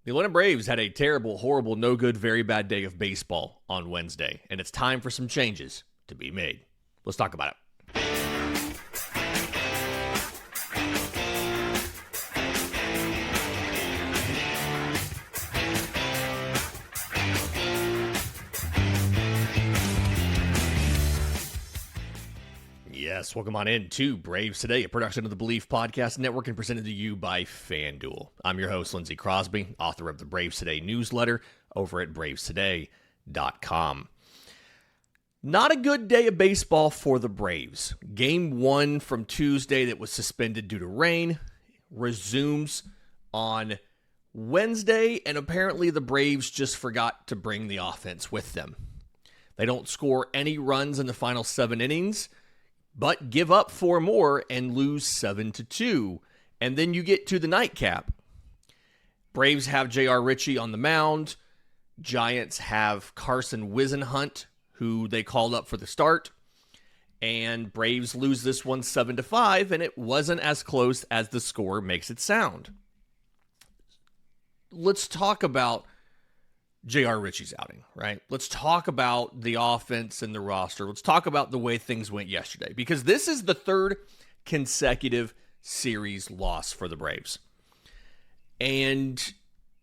The Atlanta Braves had a terrible, horrible, no good, very bad day of baseball on Wednesday, and it's time for some changes to be made. Let's talk about it. Yes, welcome on in to Braves Today, a production of the Belief Podcast Network and presented to you by FanDuel. I'm your host, Lindsay Crosby, author of the Braves Today newsletter over at bravestoday.com. Not a good day of baseball for the Braves. Game 1 from Tuesday that was suspended due to rain resumes on Wednesday, and apparently the Braves just forgot to bring the offense with them. They don't score any runs in the final 7 innings, but give up 4 more and lose 7-2. And then you get to the nightcap. Braves have J.R. Ritchie on the mound. Giants have Carson Whisenhunt, who they called up for the start. And Braves lose this one 7-5, and it wasn't as close as the score makes it sound. Let's talk about J.R. Ritchie's outing, right? Let's talk about the offense and the roster. Let's talk about the way things went yesterday, because this is the 3rd consecutive series loss for the Braves. And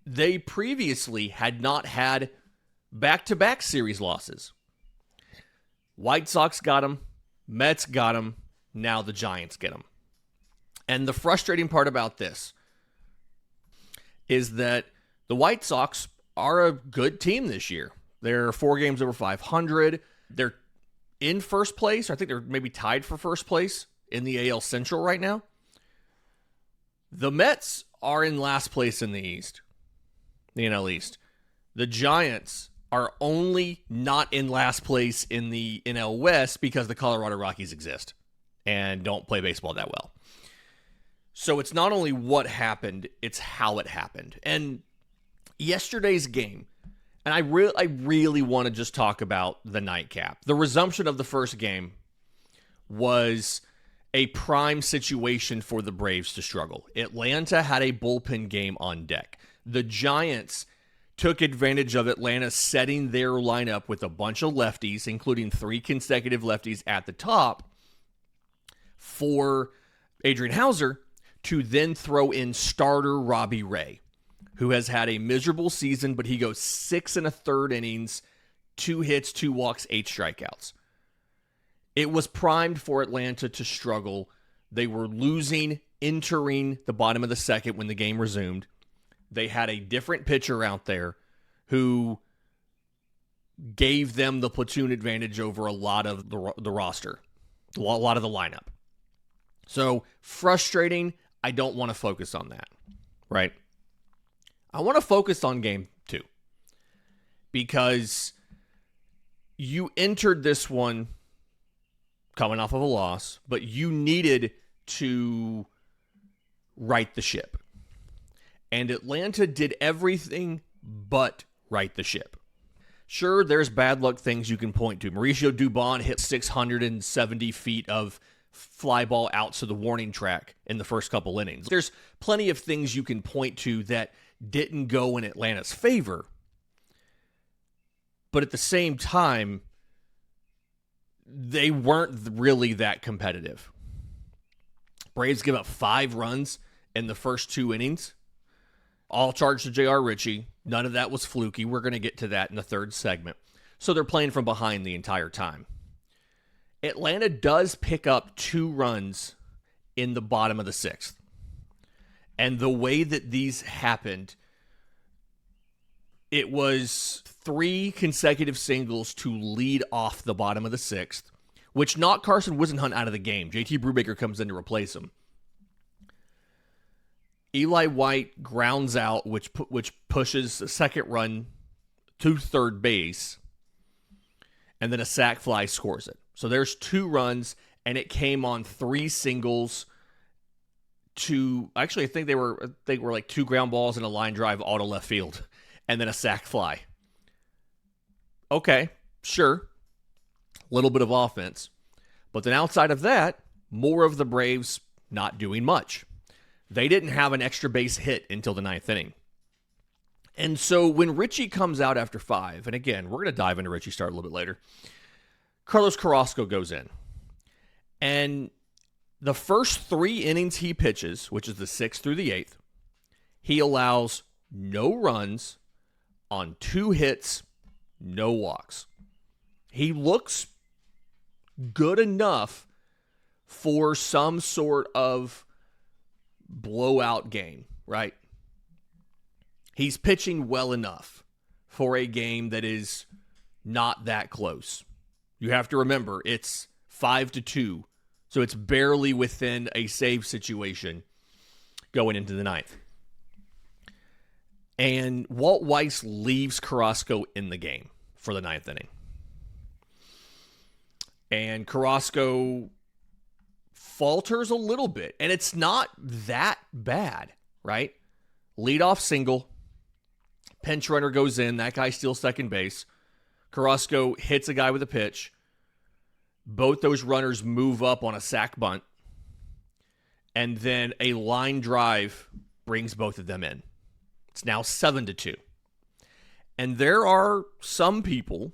they previously had not had back-to-back series losses. White Sox got them, Mets got them, now the Giants get them. And the frustrating part about this is that the White Sox are a good team this year. They're 4 games over 500. They're in first place. I think they're maybe tied for first place in the AL Central right now. The Mets are in last place in the East, the NL East. The Giants are only not in last place in the NL West because the Colorado Rockies exist and don't play baseball that well. So it's not only what happened, it's how it happened. And yesterday's game, and I really want to just talk about the nightcap. The resumption of the first game was a prime situation for the Braves to struggle. Atlanta had a bullpen game on deck. The Giants took advantage of Atlanta setting their lineup with a bunch of lefties, including 3 consecutive lefties at the top, for Adrian Hauser to then throw in starter Robbie Ray, who has had a miserable season, but he goes 6 1/3 innings, 2 hits, 2 walks, 8 strikeouts. It was primed for Atlanta to struggle. They were losing, entering the bottom of the second when the game resumed. They had a different pitcher out there who gave them the platoon advantage over a lot of the roster, a lot of the lineup. So frustrating. I don't want to focus on that, right? I want to focus on game 2 because you entered this one coming off of a loss, but you needed to right the ship. And Atlanta did everything but right the ship. Sure, there's bad luck things you can point to. Mauricio Dubon hit 670 feet of fly ball out to the warning track in the first couple innings. There's plenty of things you can point to that didn't go in Atlanta's favor. But at the same time, they weren't really that competitive. Braves give up 5 runs in the first 2 innings, all charged to J.R. Ritchie. None of that was fluky. We're going to get to that in the 3rd segment. So they're playing from behind the entire time. Atlanta does pick up 2 runs in the bottom of the 6th. And the way that these happened, it was 3 consecutive singles to lead off the bottom of the 6th, which knocked Carson Whisenhunt out of the game. JT Brubaker comes in to replace him. Eli White grounds out, which pushes a second run to third base, and then a sac fly scores it. So there's 2 runs, and it came on 3 singles. Actually, I think they were like 2 ground balls and a line drive all to left field, and then a sac fly. Okay, sure, a little bit of offense, but then outside of that, more of the Braves not doing much. They didn't have an extra base hit until the 9th inning. And so when Ritchie comes out after 5, and again, we're going to dive into Ritchie start a little bit later, Carlos Carrasco goes in. And the first 3 innings he pitches, which is the 6th through the 8th, he allows no runs on 2 hits, no walks. He looks good enough for some sort of blowout game, right? He's pitching well enough for a game that is not that close. You have to remember, it's 5-2, so it's barely within a save situation going into the 9th. And Walt Weiss leaves Carrasco in the game for the 9th inning. And Carrasco falters a little bit, and it's not that bad, right? Leadoff single. Pinch runner goes in. That guy steals second base. Carrasco hits a guy with a pitch. Both those runners move up on a sac bunt. And then a line drive brings both of them in. It's now 7-2. And there are some people,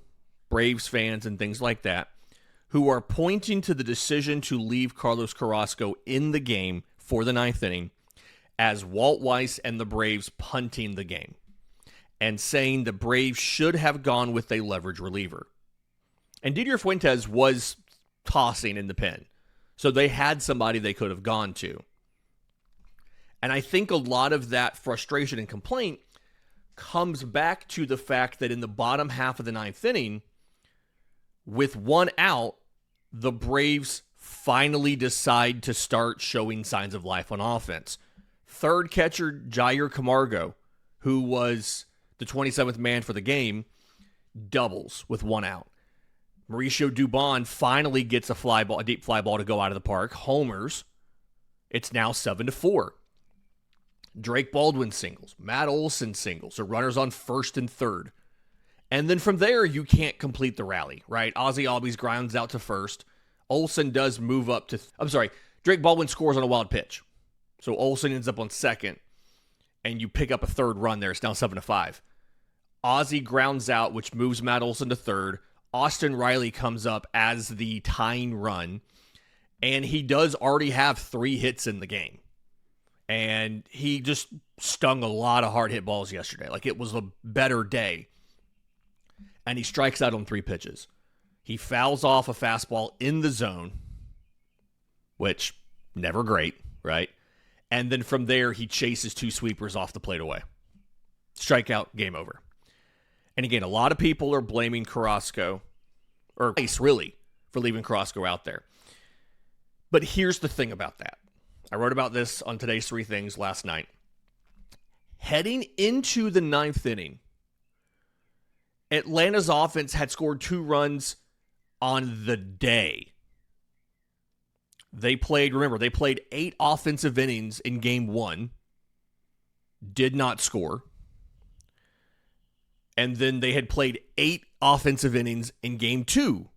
Braves fans and things like that, who are pointing to the decision to leave Carlos Carrasco in the game for the 9th inning as Walt Weiss and the Braves punting the game, and saying the Braves should have gone with a leverage reliever. And Didier Fuentes was tossing in the pen, so they had somebody they could have gone to. And I think a lot of that frustration and complaint comes back to the fact that in the bottom half of the 9th inning, with 1 out, the Braves finally decide to start showing signs of life on offense. Third catcher Jair Camargo, who was the 27th man for the game, doubles with 1 out. Mauricio Dubon finally gets a deep fly ball to go out of the park. Homers. It's now 7-4. Drake Baldwin singles. Matt Olson singles. So runners on first and third. And then from there, you can't complete the rally, right? Ozzie Albies grounds out to first. Olson does move up to... Drake Baldwin scores on a wild pitch. So Olson ends up on second. And you pick up a third run there. It's now 7-5. Ozzie grounds out, which moves Matt Olson to third. Austin Riley comes up as the tying run. And he does already have 3 hits in the game. And he just stung a lot of hard hit balls yesterday. Like, it was a better day. And he strikes out on 3 pitches. He fouls off a fastball in the zone, which, never great, right? And then from there, he chases 2 sweepers off the plate away. Strikeout, game over. And again, a lot of people are blaming Carrasco, or Weiss really, for leaving Carrasco out there. But here's the thing about that. I wrote about this on today's 3 Things last night. Heading into the 9th inning, Atlanta's offense had scored 2 runs on the day. They played 8 offensive innings in game 1, did not score. And then they had played 8 offensive innings in game 2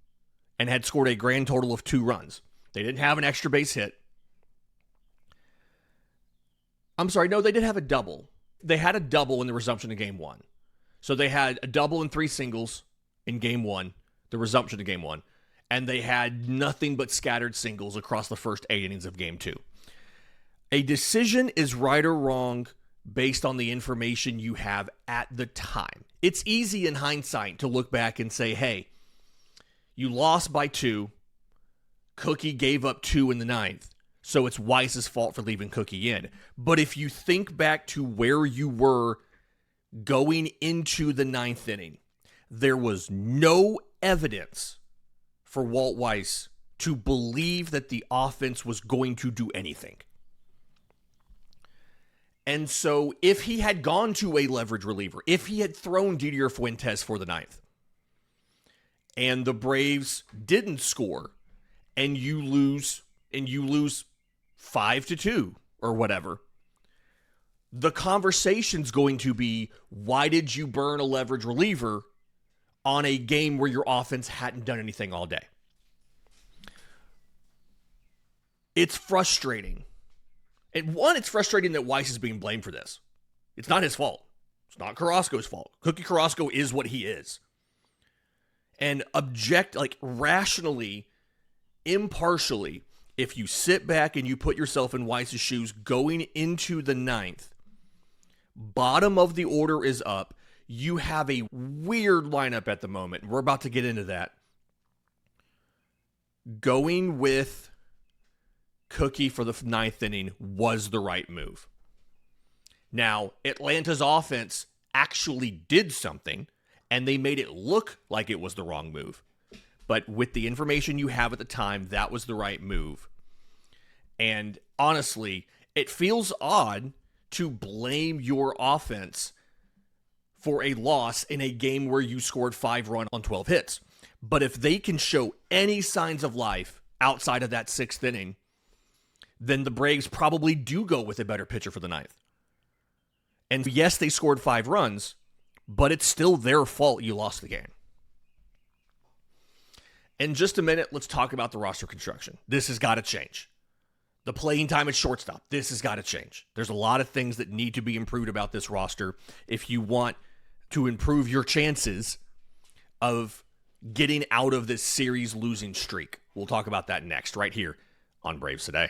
and had scored a grand total of 2 runs. They didn't have an extra base hit. They did have a double. They had a double in the resumption of game 1. So they had a double and 3 singles in game 1, the resumption of game 1. And they had nothing but scattered singles across the first 8 innings of game 2. A decision is right or wrong based on the information you have at the time. It's easy in hindsight to look back and say, hey, you lost by 2. Cookie gave up 2 in the 9th. So it's Weiss's fault for leaving Cookie in. But if you think back to where you were going into the 9th inning, there was no evidence for Walt Weiss to believe that the offense was going to do anything. And so if he had gone to a leverage reliever, if he had thrown Didier Fuentes for the 9th, and the Braves didn't score, and you lose 5-2 or whatever, the conversation's going to be, why did you burn a leverage reliever on a game where your offense hadn't done anything all day? It's frustrating. And one, it's frustrating that Weiss is being blamed for this. It's not his fault. It's not Carrasco's fault. Cookie Carrasco is what he is. And rationally, impartially, if you sit back and you put yourself in Weiss's shoes going into the ninth, bottom of the order is up. You have a weird lineup at the moment. We're about to get into that. Going with Cookie for the ninth inning was the right move. Now, Atlanta's offense actually did something, and they made it look like it was the wrong move. But with the information you have at the time, that was the right move. And honestly, it feels odd to blame your offense for a loss in a game where you scored 5 runs on 12 hits. But if they can show any signs of life outside of that 6th inning, then the Braves probably do go with a better pitcher for the ninth. And yes, they scored 5 runs, but it's still their fault you lost the game. In just a minute, let's talk about the roster construction. This has got to change. The playing time at shortstop, this has got to change. There's a lot of things that need to be improved about this roster if you want to improve your chances of getting out of this series losing streak. We'll talk about that next, right here on Braves Today.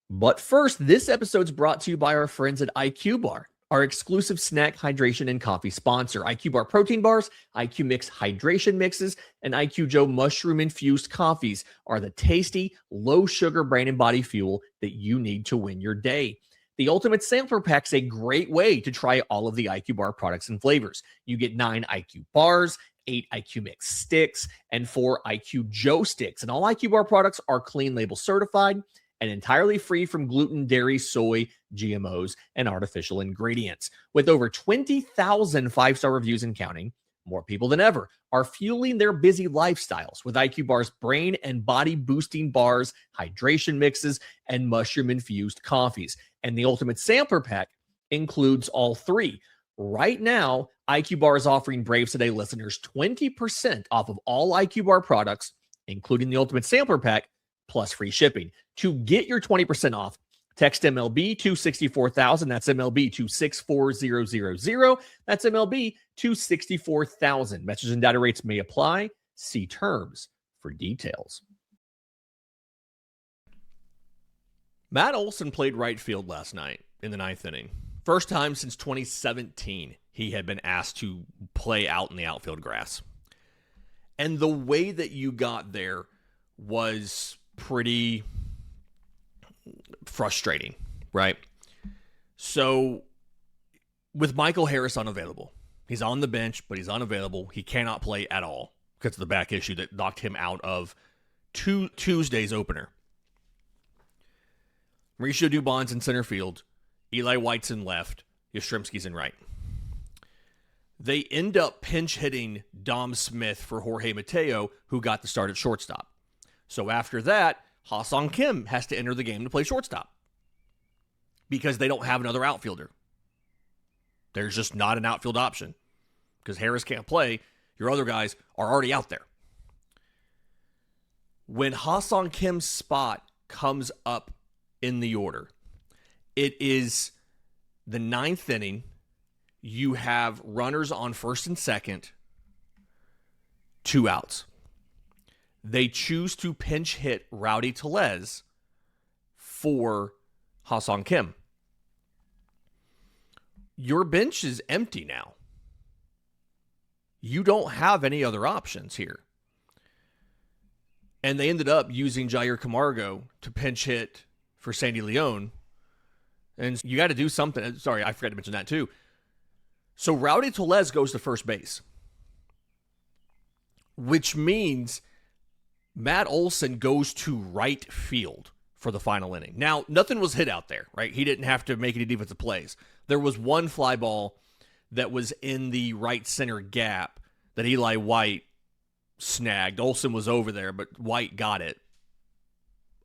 But first, this episode's brought to you by our friends at IQ Bar, our exclusive snack, hydration, and coffee sponsor. IQ Bar protein bars, IQ Mix hydration mixes, and IQ Joe mushroom-infused coffees are the tasty, low-sugar brain and body fuel that you need to win your day. The Ultimate Sampler Pack's a great way to try all of the IQ Bar products and flavors. You get 9 IQ bars, 8 IQ Mix sticks, and 4 IQ Joe sticks. And all IQ Bar products are clean label certified and entirely free from gluten, dairy, soy, GMOs, and artificial ingredients. With over 20,000 5-star reviews and counting, more people than ever are fueling their busy lifestyles with IQ Bar's brain and body boosting bars, hydration mixes, and mushroom-infused coffees. And the Ultimate Sampler Pack includes all 3. Right now, IQ Bar is offering Braves Today listeners 20% off of all IQ Bar products, including the Ultimate Sampler Pack, plus free shipping. To get your 20% off, text MLB to 64,000. That's MLB to 64000. That's MLB to 64,000. Message and data rates may apply. See terms for details. Matt Olson played right field last night in the 9th inning. First time since 2017 he had been asked to play out in the outfield grass. And the way that you got there was pretty frustrating, right? So with Michael Harris unavailable, he's on the bench, but he's unavailable. He cannot play at all because of the back issue that knocked him out of Tuesday's opener. Mauricio Dubon's in center field. Eli White's in left. Yastrzemski's in right. They end up pinch hitting Dom Smith for Jorge Mateo, who got the start at shortstop. So after that, Ha-Seong Kim has to enter the game to play shortstop because they don't have another outfielder. There's just not an outfield option because Harris can't play. Your other guys are already out there. When Ha-Seong Kim's spot comes up in the order, it is the 9th inning. You have runners on first and second, 2 outs. They choose to pinch hit Rowdy Tellez for Ha-Seong Kim. Your bench is empty now. You don't have any other options here. And they ended up using Jair Camargo to pinch hit for Sandy Leon. And you got to do something. Sorry, I forgot to mention that too. So Rowdy Tellez goes to first base, which means Matt Olson goes to right field for the final inning. Now, nothing was hit out there, right? He didn't have to make any defensive plays. There was one fly ball that was in the right center gap that Eli White snagged. Olson was over there, but White got it.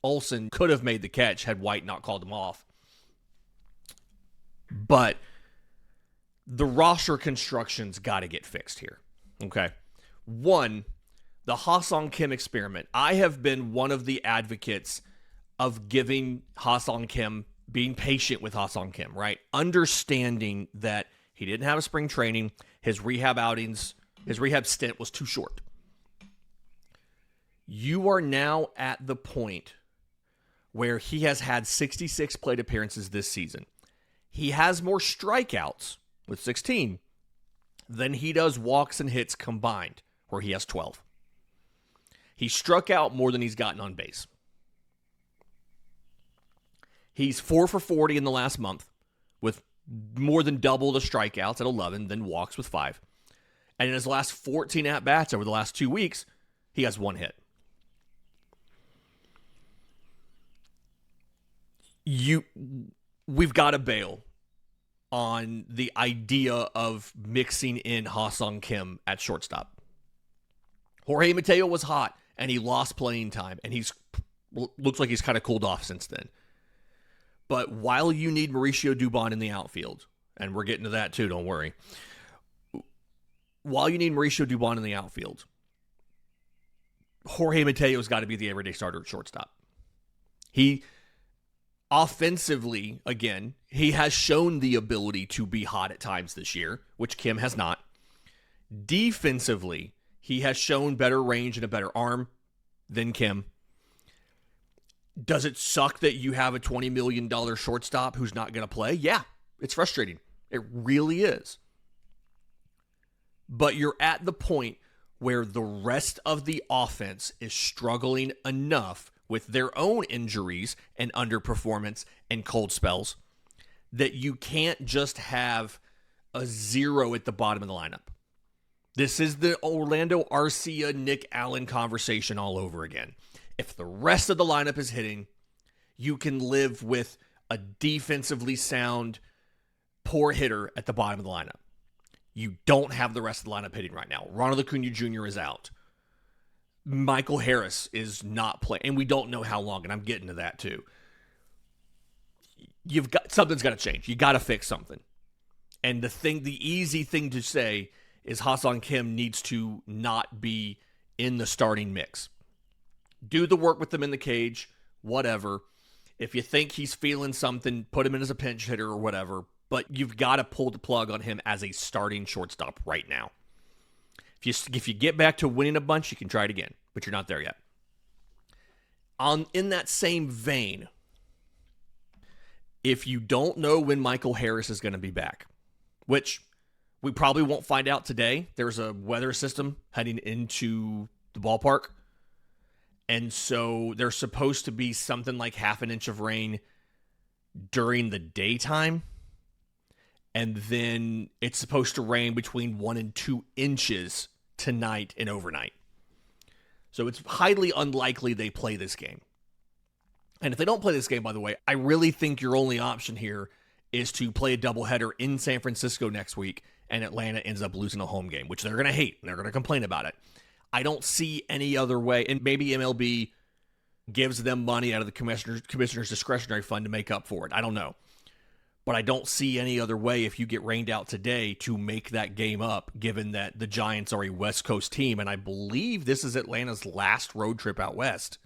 Olson could have made the catch had White not called him off. But the roster construction's got to get fixed here, okay? One, the Ha-Seong Kim experiment. I have been one of the advocates of giving Ha-Seong Kim being patient with Ha-Seong Kim, right? Understanding that he didn't have a spring training, his rehab stint was too short. You are now at the point where he has had 66 plate appearances this season. He has more strikeouts with 16 than he does walks and hits combined, where he has 12. He struck out more than he's gotten on base. He's 4 for 40 in the last month with more than double the strikeouts at 11 than walks with 5. And in his last 14 at-bats over the last 2 weeks, he has 1 hit. We've got to bail on the idea of mixing in Ha-Seong Kim at shortstop. Jorge Mateo was hot, and he lost playing time, and looks like he's kind of cooled off since then. But while you need Mauricio Dubon in the outfield, and we're getting to that too, don't worry. While you need Mauricio Dubon in the outfield, Jorge Mateo's got to be the everyday starter at shortstop. He, offensively, again, he has shown the ability to be hot at times this year, which Kim has not. Defensively, he has shown better range and a better arm than Kim. Does it suck that you have a $20 million shortstop who's not going to play? Yeah, it's frustrating. It really is. But you're at the point where the rest of the offense is struggling enough with their own injuries and underperformance and cold spells that you can't just have a 0 at the bottom of the lineup. This is the Orlando Arcia, Nick Allen conversation all over again. If the rest of the lineup is hitting, you can live with a defensively sound, poor hitter at the bottom of the lineup. You don't have the rest of the lineup hitting right now. Ronald Acuña Jr. is out. Michael Harris is not playing, and we don't know how long, and I'm getting to that too. Something's got to change. You got to fix something. And the easy thing to say is Ha-Seong Kim needs to not be in the starting mix. Do the work with them in the cage, whatever. If you think he's feeling something, put him in as a pinch hitter or whatever. But you've got to pull the plug on him as a starting shortstop right now. If you get back to winning a bunch, you can try it again, but you're not there yet. In that same vein, if you don't know when Michael Harris is going to be back, which we probably won't find out today. There's a weather system heading into the ballpark. And so there's supposed to be something like half an inch of rain during the daytime. And then it's supposed to rain between 1 and 2 inches tonight and overnight. So it's highly unlikely they play this game. And if they don't play this game, by the way, I really think your only option here is to play a doubleheader in San Francisco next week, and Atlanta ends up losing a home game, which they're going to hate, and they're going to complain about it. I don't see any other way, and maybe MLB gives them money out of the commissioner's discretionary fund to make up for it. I don't know. But I don't see any other way if you get rained out today to make that game up, given that the Giants are a West Coast team, and I believe this is Atlanta's last road trip out west.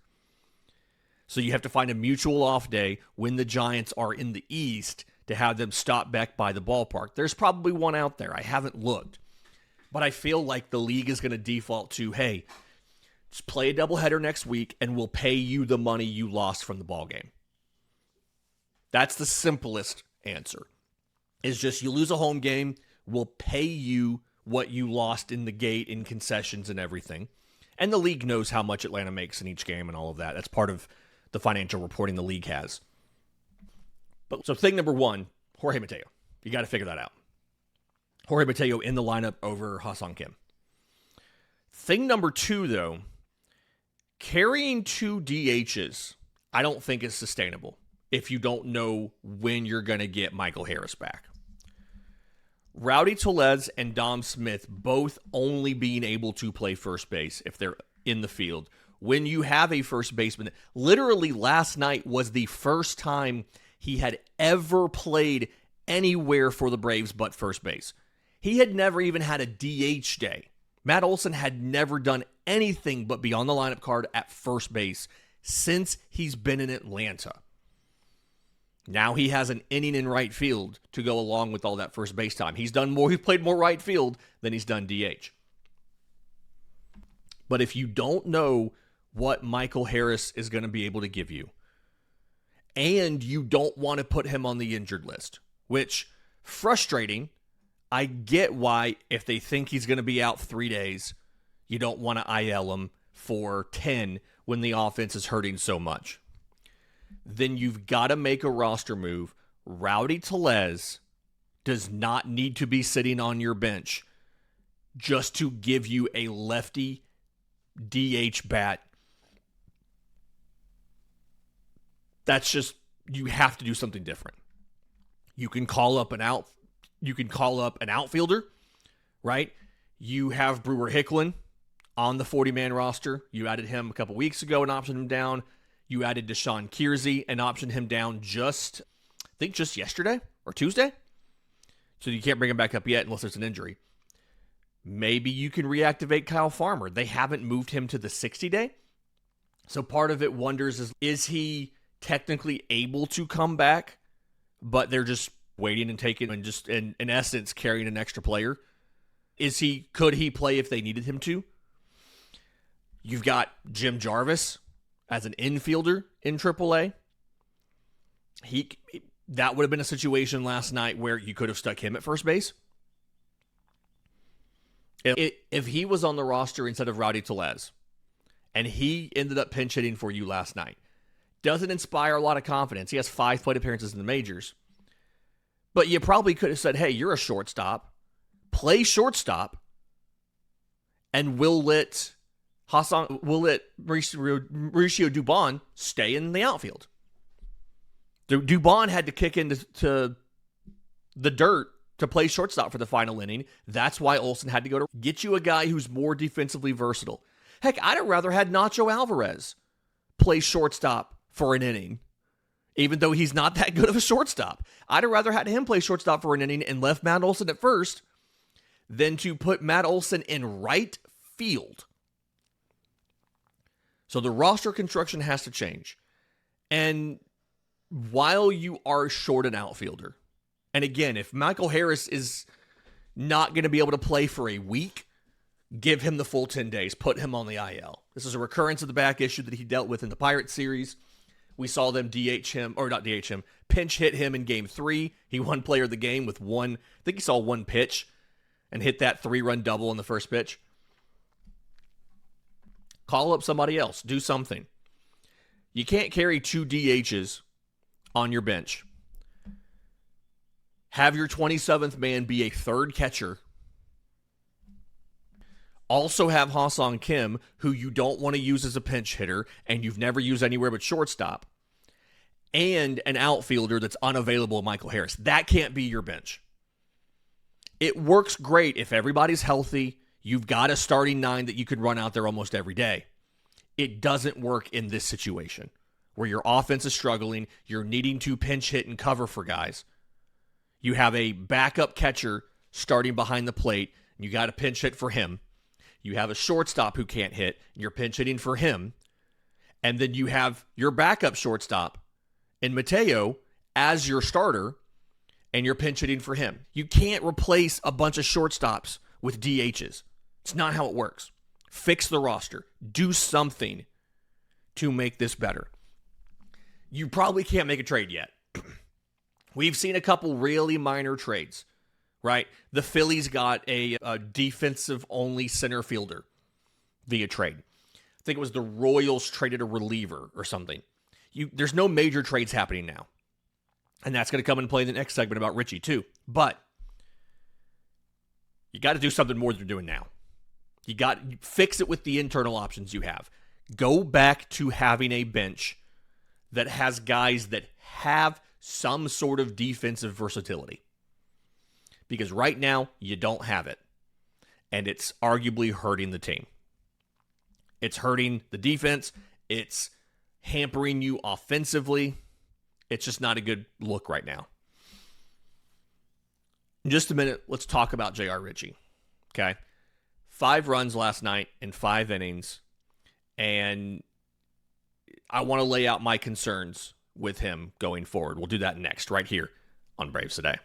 So you have to find a mutual off day when the Giants are in the East to have them stop back by the ballpark. There's probably one out there. I haven't looked. But I feel like the league is going to default to, hey, just play a doubleheader next week and we'll pay you the money you lost from the ball game. That's the simplest answer. Is just you lose a home game, we'll pay you what you lost in the gate, in concessions and everything. And the league knows how much Atlanta makes in each game and all of that. That's part of the financial reporting the league has. But so thing number one, Jorge Mateo. You got to figure that out. Jorge Mateo in the lineup over Ha-Seong Kim. Thing number two, though, carrying 2 DHs, I don't think is sustainable if you don't know when you're going to get Michael Harris back. Rowdy Tellez and Dom Smith both only being able to play first base if they're in the field. When you have a first baseman, literally last night was the first time he had ever played anywhere for the Braves but first base. He had never even had a DH day. Matt Olson had never done anything but be on the lineup card at first base since he's been in Atlanta. Now he has an inning in right field to go along with all that first base time. He's played more right field than he's done DH. But if you don't know what Michael Harris is going to be able to give you, and you don't want to put him on the injured list, which, frustrating. I get why, if they think he's going to be out 3 days, you don't want to IL him for 10 when the offense is hurting so much. Then you've got to make a roster move. Rowdy Tellez does not need to be sitting on your bench just to give you a lefty DH bat. That's just, you have to do something different. You can call up an outfielder, right? You have Brewer Hicklin on the 40-man roster. You added him a couple weeks ago and optioned him down. You added Deshaun Kiersey and optioned him down just yesterday or Tuesday. So you can't bring him back up yet unless there's an injury. Maybe you can reactivate Kyle Farmer. They haven't moved him to the 60-day. So part of it wonders is he technically able to come back, but they're just waiting and taking and just in essence carrying an extra player? Could he play if they needed him to? You've got Jim Jarvis as an infielder in AAA. That would have been a situation last night where you could have stuck him at first base. If he was on the roster instead of Rowdy Tellez, and he ended up pinch hitting for you last night, doesn't inspire a lot of confidence. He has 5 plate appearances in the majors. But you probably could have said, hey, you're a shortstop. Play shortstop. And we'll let Mauricio Dubon stay in the outfield. Dubon had to kick into the dirt to play shortstop for the final inning. That's why Olson had to go to get you a guy who's more defensively versatile. Heck, I'd have rather had Nacho Alvarez play shortstop for an inning, even though he's not that good of a shortstop. I'd have rather had him play shortstop for an inning and left Matt Olson at first than to put Matt Olson in right field. So the roster construction has to change. And while you are short an outfielder, and again, if Michael Harris is not going to be able to play for a week, give him the full 10 days. Put him on the IL. This is a recurrence of the back issue that he dealt with in the Pirates series. We saw them pinch hit him in game 3. He won player of the game with I think he saw one pitch and hit that 3-run double in the first pitch. Call up somebody else. Do something. You can't carry 2 DHs on your bench. Have your 27th man be a third catcher. Also have Ha-Seong Kim, who you don't want to use as a pinch hitter and you've never used anywhere but shortstop, and an outfielder that's unavailable, Michael Harris. That can't be your bench. It works great if everybody's healthy. You've got a starting 9 that you can run out there almost every day. It doesn't work in this situation where your offense is struggling. You're needing to pinch hit and cover for guys. You have a backup catcher starting behind the plate, and you got to pinch hit for him. You have a shortstop who can't hit, and you're pinch hitting for him. And then you have your backup shortstop in Mateo as your starter, and you're pinch hitting for him. You can't replace a bunch of shortstops with DHs. It's not how it works. Fix the roster. Do something to make this better. You probably can't make a trade yet. We've seen a couple really minor trades. Right? The Phillies got a defensive-only center fielder via trade. I think it was the Royals traded a reliever or something. There's no major trades happening now. And that's going to come and play in the next segment about Ritchie too. But you got to do something more than you're doing now. You fix it with the internal options you have. Go back to having a bench that has guys that have some sort of defensive versatility. Because right now, you don't have it. And it's arguably hurting the team. It's hurting the defense. It's hampering you offensively. It's just not a good look right now. In just a minute, let's talk about J.R. Ritchie. Okay? 5 runs last night in 5 innings. And I want to lay out my concerns with him going forward. We'll do that next, right here on Braves Today.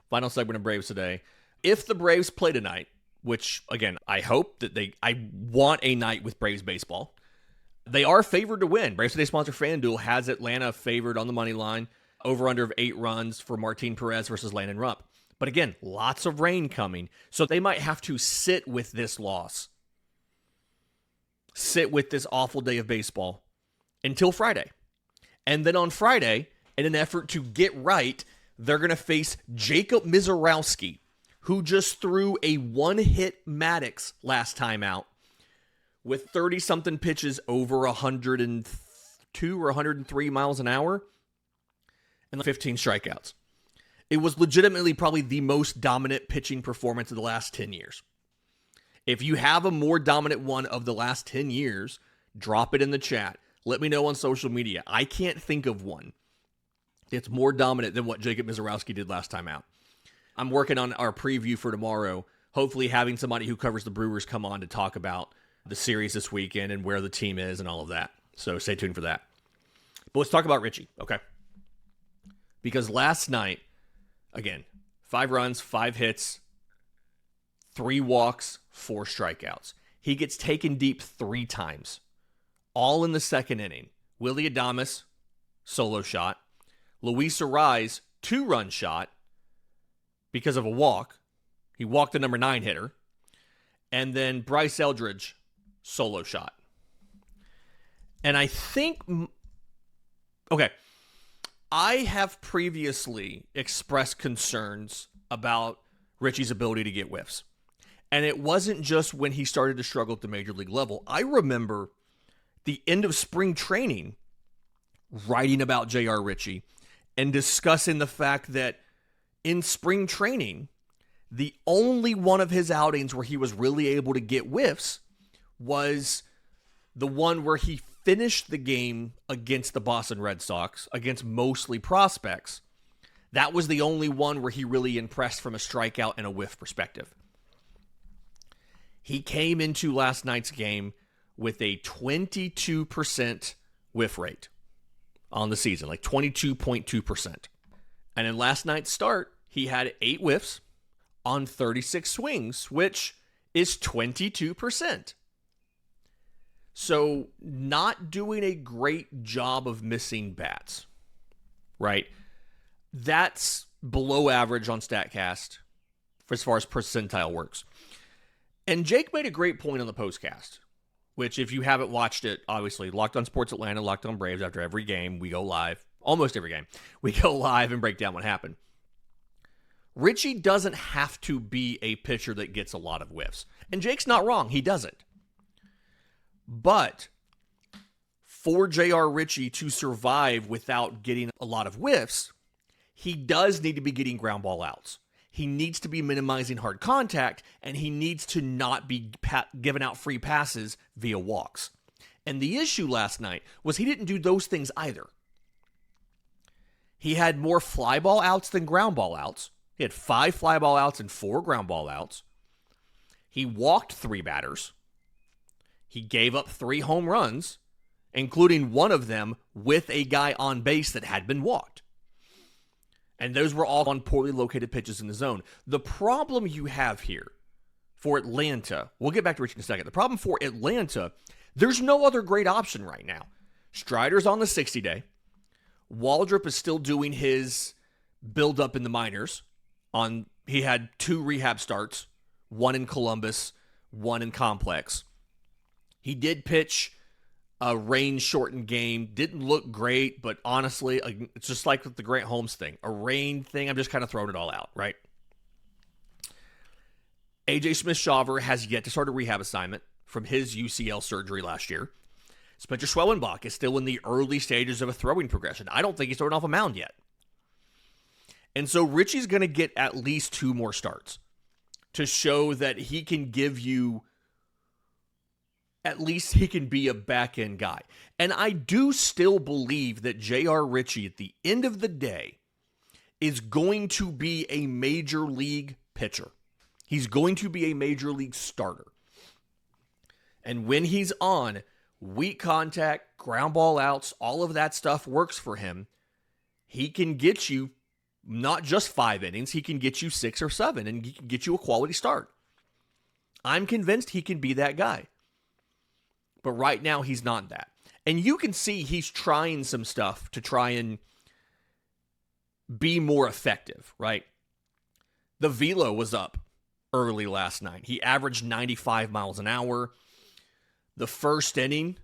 Final segment of Braves Today. If the Braves play tonight, which, again, I hope that I want a night with Braves baseball. They are favored to win. Braves Today sponsor FanDuel has Atlanta favored on the money line. Over-under of 8 runs for Martin Perez versus Landon Rump. But again, lots of rain coming. So they might have to sit with this loss. Sit with this awful day of baseball until Friday. And then on Friday, in an effort to get right, they're going to face Jacob Mizorowski, who just threw a one-hit Maddox last time out with 30-something pitches over 102 or 103 miles an hour and 15 strikeouts. It was legitimately probably the most dominant pitching performance of the last 10 years. If you have a more dominant one of the last 10 years, drop it in the chat. Let me know on social media. I can't think of one that's more dominant than what Jacob Mizorowski did last time out. I'm working on our preview for tomorrow, hopefully having somebody who covers the Brewers come on to talk about the series this weekend and where the team is and all of that. So stay tuned for that. But let's talk about Ritchie, okay? Because last night, again, 5 runs, 5 hits, 3 walks, 4 strikeouts. He gets taken deep 3 times, all in the second inning. Willy Adames, solo shot. Luis Arraez, 2-run shot because of a walk. He walked the number 9 hitter. And then Bryce Eldridge, solo shot. And I think, okay, I have previously expressed concerns about Ritchie's ability to get whiffs. And it wasn't just when he started to struggle at the major league level. I remember the end of spring training writing about J.R. Ritchie and discussing the fact that in spring training, the only one of his outings where he was really able to get whiffs was the one where he finished the game against the Boston Red Sox, against mostly prospects. That was the only one where he really impressed from a strikeout and a whiff perspective. He came into last night's game with a 22% whiff rate on the season, like 22.2%. And in last night's start, he had 8 whiffs on 36 swings, which is 22%. So not doing a great job of missing bats, right? That's below average on StatCast as far as percentile works. And Jake made a great point on the postcast, which if you haven't watched it, obviously, Locked on Sports Atlanta, Locked on Braves, after every game, we go live. Almost every game. We go live and break down what happened. Ritchie doesn't have to be a pitcher that gets a lot of whiffs. And Jake's not wrong. He doesn't. But for J.R. Ritchie to survive without getting a lot of whiffs, he does need to be getting ground ball outs. He needs to be minimizing hard contact, and he needs to not be giving out free passes via walks. And the issue last night was he didn't do those things either. He had more fly ball outs than ground ball outs. He had 5 fly ball outs and 4 ground ball outs. He walked 3 batters. He gave up 3 home runs, including one of them with a guy on base that had been walked. And those were all on poorly located pitches in the zone. The problem you have here for Atlanta, we'll get back to Ritchie in a second. The problem for Atlanta, there's no other great option right now. Strider's on the 60-day. Waldrop is still doing his build-up in the minors. He had 2 rehab starts, 1 in Columbus, 1 in Complex. He did pitch a rain-shortened game. Didn't look great, but honestly, it's just like with the Grant Holmes thing. A rain thing, I'm just kind of throwing it all out, right? A.J. Smith-Shawver has yet to start a rehab assignment from his UCL surgery last year. Spencer Schwellenbach is still in the early stages of a throwing progression. I don't think he's throwing off a mound yet. And so Ritchie's going to get at least 2 more starts to show that he can give you at least he can be a back-end guy. And I do still believe that J.R. Ritchie, at the end of the day, is going to be a major league pitcher. He's going to be a major league starter. And when he's on, weak contact, ground ball outs, all of that stuff works for him. He can get you not just 5 innings, he can get you 6 or 7, and he can get you a quality start. I'm convinced he can be that guy. But right now, he's not that. And you can see he's trying some stuff to try and be more effective, right? The velo was up early last night. He averaged 95 miles an hour. The first inning,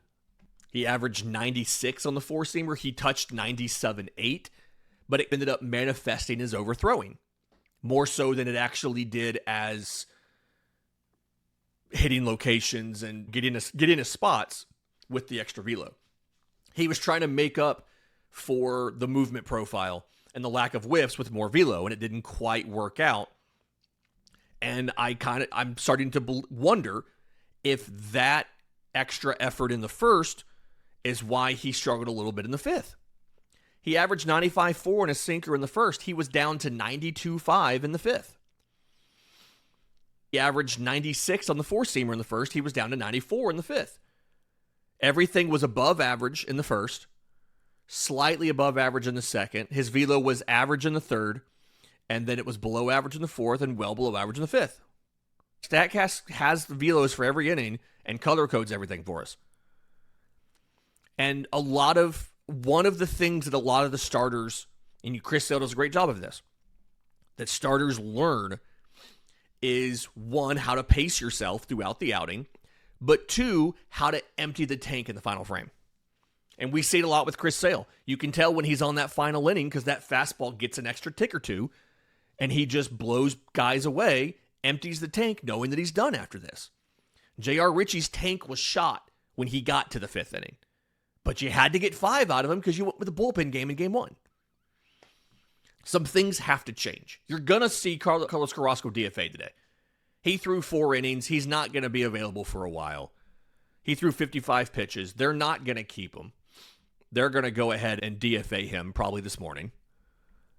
he averaged 96 on the four-seamer. He touched 97.8, but it ended up manifesting as overthrowing, more so than it actually did as hitting locations and getting his spots with the extra velo. He was trying to make up for the movement profile and the lack of whiffs with more velo, and it didn't quite work out. And I'm starting to wonder if that extra effort in the first is why he struggled a little bit in the fifth. He averaged 95.4 in a sinker in the first. He was down to 92.5 in the fifth. He averaged 96 on the four-seamer in the first. He was down to 94 in the fifth. Everything was above average in the first, slightly above average in the second. His velo was average in the third, and then it was below average in the fourth and well below average in the fifth. StatCast has the velos for every inning and color codes everything for us. And one of the things that a lot of the starters, and Chris Sale does a great job of this, that starters learn is, one, how to pace yourself throughout the outing, but two, how to empty the tank in the final frame. And we see it a lot with Chris Sale. You can tell when he's on that final inning because that fastball gets an extra tick or two, and he just blows guys away, empties the tank, knowing that he's done after this. J.R. Ritchie's tank was shot when he got to the fifth inning, but you had to get 5 out of him because you went with a bullpen game in game 1. Some things have to change. You're going to see Carlos Carrasco DFA today. He threw 4 innings. He's not going to be available for a while. He threw 55 pitches. They're not going to keep him. They're going to go ahead and DFA him probably this morning.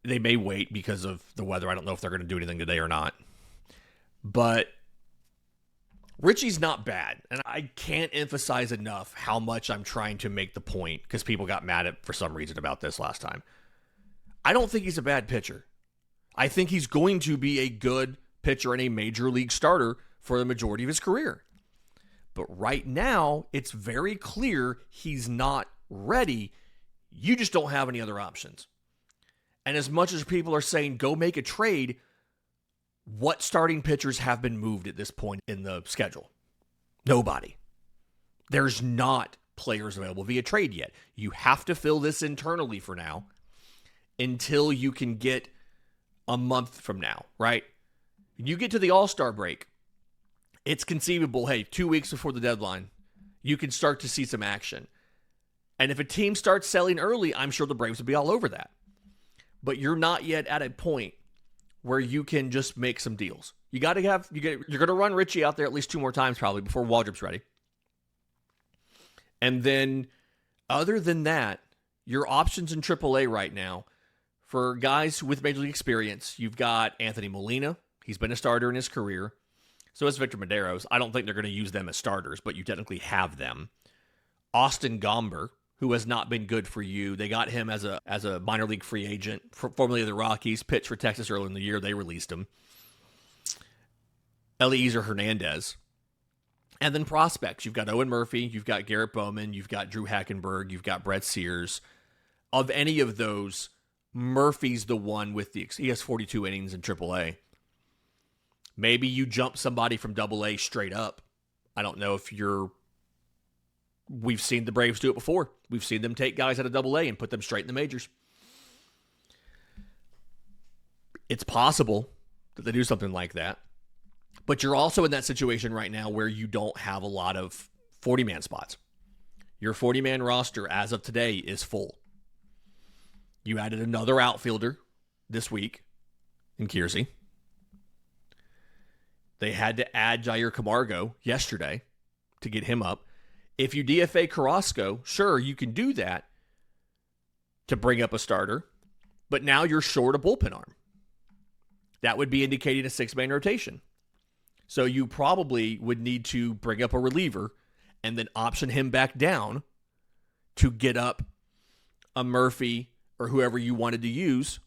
They may wait because of the weather. I don't know if they're going to do anything today or not. But Ritchie's not bad. And I can't emphasize enough how much I'm trying to make the point because people got mad at for some reason about this last time. I don't think he's a bad pitcher. I think he's going to be a good pitcher and a major league starter for the majority of his career. But right now, it's very clear he's not ready. You just don't have any other options. And as much as people are saying, go make a trade, what starting pitchers have been moved at this point in the schedule? Nobody. There's not players available via trade yet. You have to fill this internally for now until you can get a month from now, right? You get to the All-Star break, it's conceivable, hey, 2 weeks before the deadline, you can start to see some action. And if a team starts selling early, I'm sure the Braves would be all over that. But you're not yet at a point where you can just make some deals. You're going to run Ritchie out there at least 2 more times probably before Waldrop's ready. And then, other than that, your options in AAA right now, for guys with major league experience, you've got Anthony Molina. He's been a starter in his career. So is Victor Medeiros. I don't think they're going to use them as starters, but you technically have them. Austin Gomber, who has not been good for you. They got him as a minor league free agent, formerly of the Rockies, pitched for Texas early in the year. They released him. Eliezer Hernandez. And then prospects. You've got Owen Murphy. You've got Garrett Bowman. You've got Drew Hackenberg. You've got Brett Sears. Of any of those, Murphy's the one with he has 42 innings in AAA. Maybe you jump somebody from AA straight up. I don't know if we've seen the Braves do it before. We've seen them take guys out of AA and put them straight in the majors. It's possible that they do something like that. But you're also in that situation right now where you don't have a lot of 40-man spots. Your 40-man roster as of today is full. You added another outfielder this week in Kiersey. They had to add Jair Camargo yesterday to get him up. If you DFA Carrasco, sure, you can do that to bring up a starter, but now you're short a bullpen arm. That would be indicating a 6-man rotation. So you probably would need to bring up a reliever and then option him back down to get up a Murphy or whoever you wanted to use.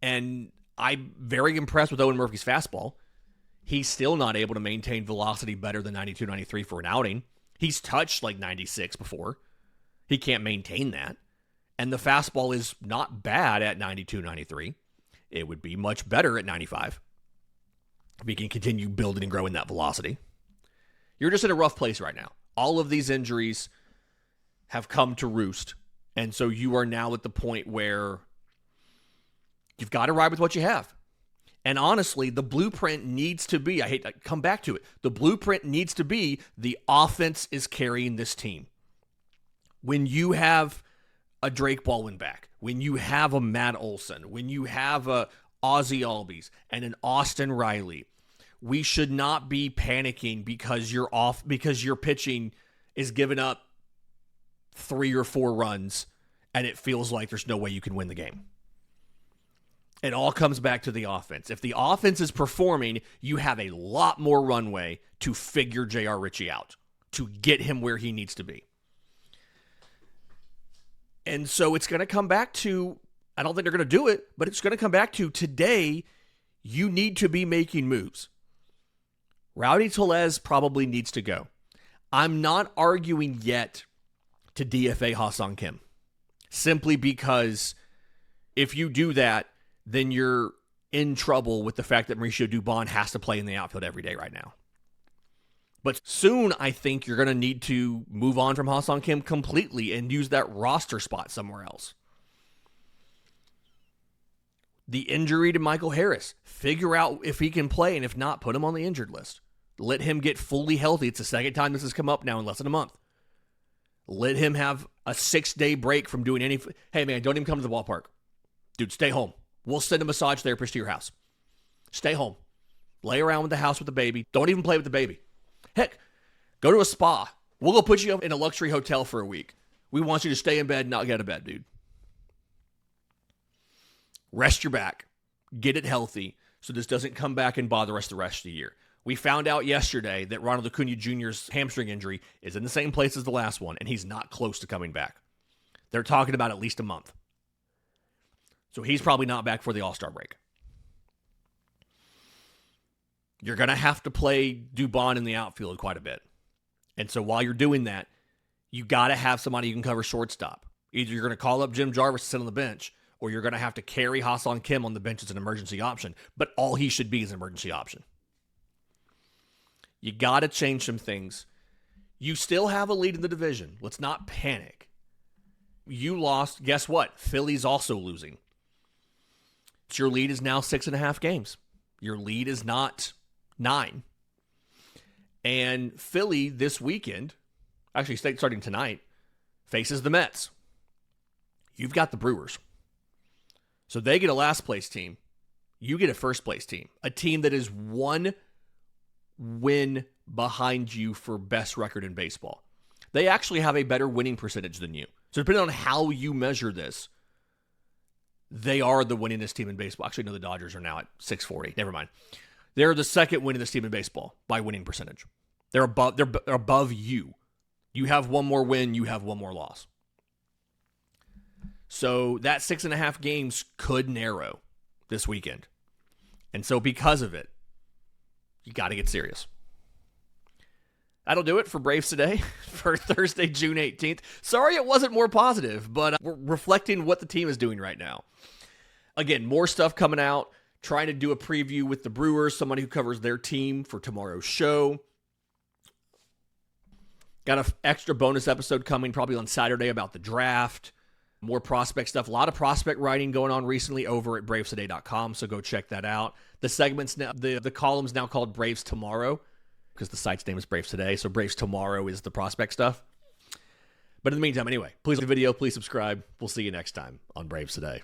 And I'm very impressed with Owen Murphy's fastball. He's still not able to maintain velocity better than 92, 93 for an outing. He's touched like 96 before. He can't maintain that. And the fastball is not bad at 92, 93. It would be much better at 95. We can continue building and growing that velocity. You're just in a rough place right now. All of these injuries have come to roost. And so you are now at the point where you've got to ride with what you have. And honestly, the blueprint needs to be, I hate to come back to it, the blueprint needs to be the offense is carrying this team. When you have a Drake Baldwin back, when you have a Matt Olson, when you have a Ozzie Albies and an Austin Riley, we should not be panicking because your pitching is giving up 3 or 4 runs and it feels like there's no way you can win the game. It all comes back to the offense. If the offense is performing, you have a lot more runway to figure J.R. Ritchie out, to get him where he needs to be. And so it's going to come back to, I don't think they're going to do it, but it's going to come back to today, you need to be making moves. Rowdy Tellez probably needs to go. I'm not arguing yet to DFA Ha-Seong Kim, simply because if you do that, then you're in trouble with the fact that Mauricio Dubon has to play in the outfield every day right now. But soon, I think you're going to need to move on from Ha-Seong Kim completely and use that roster spot somewhere else. The injury to Michael Harris. Figure out if he can play, and if not, put him on the injured list. Let him get fully healthy. It's the second time this has come up now in less than a month. Let him have a 6-day break from doing any... Hey, man, don't even come to the ballpark. Dude, stay home. We'll send a massage therapist to your house. Stay home. Lay around with the house with the baby. Don't even play with the baby. Heck, go to a spa. We'll go put you in a luxury hotel for a week. We want you to stay in bed and not get out of bed, dude. Rest your back. Get it healthy so this doesn't come back and bother us the rest of the year. We found out yesterday that Ronald Acuña Jr.'s hamstring injury is in the same place as the last one, and he's not close to coming back. They're talking about at least a month. So he's probably not back for the All-Star break. You're going to have to play Dubon in the outfield quite a bit. And so while you're doing that, you got to have somebody you can cover shortstop. Either you're going to call up Jim Jarvis to sit on the bench, or you're going to have to carry Ha-Seong Kim on the bench as an emergency option. But all he should be is an emergency option. You got to change some things. You still have a lead in the division. Let's not panic. You lost. Guess what? Philly's also losing. Your lead is now 6.5 games. Your lead is not 9. And Philly this weekend, actually starting tonight, faces the Mets. You've got the Brewers. So they get a last place team. You get a first place team. A team that is 1 win behind you for best record in baseball. They actually have a better winning percentage than you. So depending on how you measure this, they are the winningest team in baseball. Actually, no, the Dodgers are now at 640. Never mind. They're the second winningest team in baseball by winning percentage. They're above you. You have 1 more win. You have 1 more loss. So that 6.5 games could narrow this weekend. And so because of it, you got to get serious. That'll do it for Braves Today for Thursday, June 18th. Sorry it wasn't more positive, but we're reflecting what the team is doing right now. Again, more stuff coming out. Trying to do a preview with the Brewers, somebody who covers their team for tomorrow's show. Got an extra bonus episode coming probably on Saturday about the draft. More prospect stuff. A lot of prospect writing going on recently over at bravestoday.com, so go check that out. The segment's now, the column's now called Braves Tomorrow, because the site's name is Braves Today, so Braves Tomorrow is the prospect stuff. But in the meantime, anyway, please like the video, please subscribe. We'll see you next time on Braves Today.